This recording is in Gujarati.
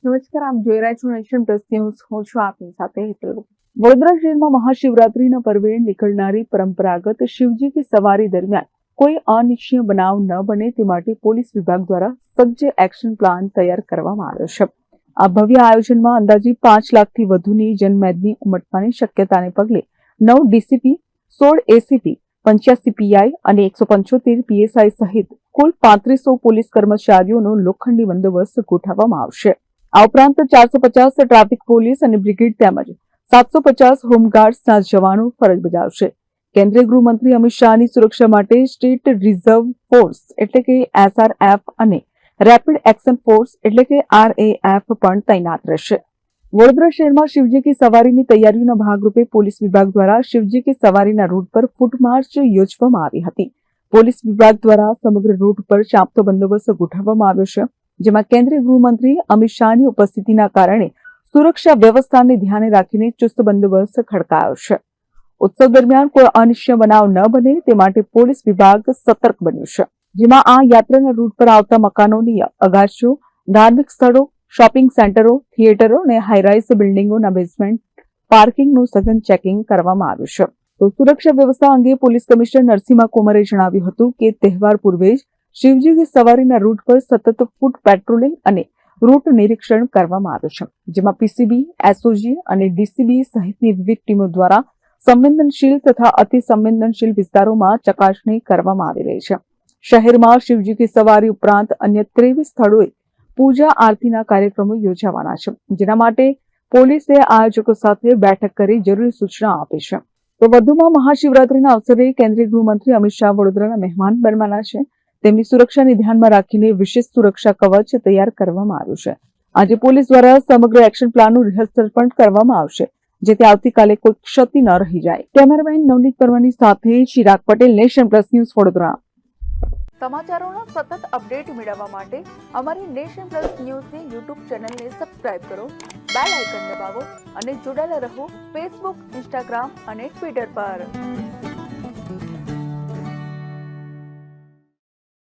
નમસ્કાર, આપ જોઈ રહ્યા છો નેશન પ્લસ ન્યૂઝ. હું છું આપની સાથે હેતલ. વડોદરા શહેરમાં મહાશિવરાત્રીના પર્વે નીકળનારી પરંપરાગત શિવજી કી સવારી દરમિયાન કોઈ અનિચ્છનીય બનાવ ન બને તે માટે પોલીસ વિભાગ દ્વારા સજ્જ એક્શન પ્લાન તૈયાર કરવામાં આવ્યો છે. આ ભવ્ય આયોજનમાં અંદાજે 5 લાખથી વધુની જનમેદની ઉમટવાની શક્યતાને પગલે 9 ડીસીપી, 16 એસીપી, 85 પીઆઈ અને 175 પીએસઆઈ સહિત કુલ 3500 પોલીસ કર્મચારીઓનો લોખંડી બંદોબસ્ત ગોઠવવામાં આવશે. આ ઉપરાંત 450 ટ્રાફિક પોલીસ અને બ્રિગેડ તેમજ 750 હોમગાર્ડ્સના જવાનો ફરજ બજાવશે. કેન્દ્રીય ગૃહમંત્રી અમિત શાહની સુરક્ષા માટે સ્ટેટ રિઝર્વ ફોર્સ એટલે કે SRF અને રેપિડ એક્શન ફોર્સ એટલે કે RAF પણ તૈનાત રહેશે. વડોદરા શહેરમાં શિવજી કી સવારીની તૈયારીઓના ભાગરૂપે પોલીસ વિભાગ દ્વારા શિવજી કી સવારીના રૂટ પર ફૂટમાર્ચ યોજવામાં આવી હતી. પોલીસ વિભાગ દ્વારા સમગ્ર રૂટ પર ચાંપતો બંદોબસ્ત ગોઠવવામાં આવ્યો છે, જેમાં કેન્દ્રીય ગૃહમંત્રી અમિત શાહની ઉપસ્થિતિના કારણે સુરક્ષા વ્યવસ્થાને ધ્યાને રાખીને ચુસ્ત બંદોબસ્ત ખડકાયો છે. ઉત્સવ દરમિયાન કોઈ અનિચ્છનીય બનાવ ન બને તે માટે પોલીસ વિભાગ સતર્ક બન્યું છે, જેમાં આ યાત્રાના રૂટ પર આવતા મકાનોની અગાશીઓ, ધાર્મિક સ્થળો, શોપિંગ સેન્ટરો, થિયેટરો અને હાઈરાઇઝ બિલ્ડિંગોના બેઝમેન્ટ પાર્કિંગનું સઘન ચેકિંગ કરવામાં આવ્યું છે. તો સુરક્ષા વ્યવસ્થા અંગે પોલીસ કમિશનર નરસિંહા કોમરે જણાવ્યું હતું કે તહેવાર પૂર્વે જ શિવજી કી સવારીના રૂટ પર સતત ફૂટ પેટ્રોલિંગ અને રૂટ નિરીક્ષણ કરવામાં આવ્યું છે, જેમાં પીસીબી, એસઓજી અને ડીસીબી સહિતની વિવિધ ટીમો દ્વારા સંવેદનશીલ તથા અતિ સંવેદનશીલ વિસ્તારોમાં ચકાસણી કરવામાં આવી રહી છે. શહેરમાં શિવજી કી સવારી ઉપરાંત અન્ય 23 સ્થળોએ પૂજા આરતીના કાર્યક્રમો યોજાવાના છે, જેના માટે પોલીસે આયોજકો સાથે બેઠક કરી જરૂરી સૂચના આપી છે. તો વધુમાં મહાશિવરાત્રીના અવસરે કેન્દ્રીય ગૃહમંત્રી અમિત શાહ વડોદરાના મહેમાન બનવાના છે. તેમની સુરક્ષાને ધ્યાનમાં રાખીને વિશેષ સુરક્ષા કવચ તૈયાર કરવામાં આવ્યું છે. આજે પોલીસ દ્વારા સમગ્ર એક્શન પ્લાનનું રિહર્સલ પણ કરવામાં આવશે, જેથી આવતીકાલે કોઈ ક્ષતિ ન રહી જાય. કેમેરામેન નવનીત પરમારની સાથે Chirag Patel, nation plus news, Vadodara. સમાચારોનો સતત અપડેટ મેળવવા માટે અમારી નેશન પ્લસ ન્યૂઝની યુટ્યુબ ચેનલને સબસ્ક્રાઇબ કરો, બેલ આઇકન દબાવો અને જોડાયેલા રહો ફેસબુક, ઇન્સ્ટાગ્રામ અને ટ્વિટર પર.